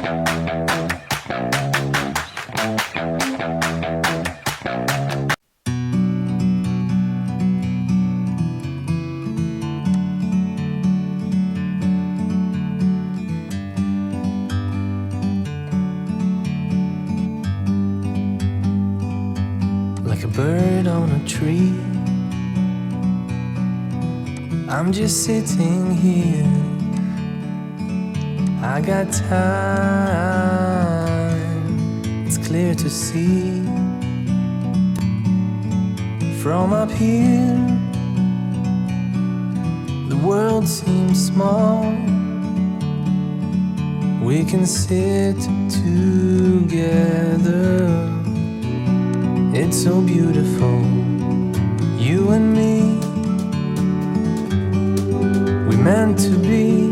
Like a bird on a tree, I'm just sitting here. I got time, it's clear to see. From up here, the world seems small. We can sit together. It's so beautiful, you and me. We meant to be.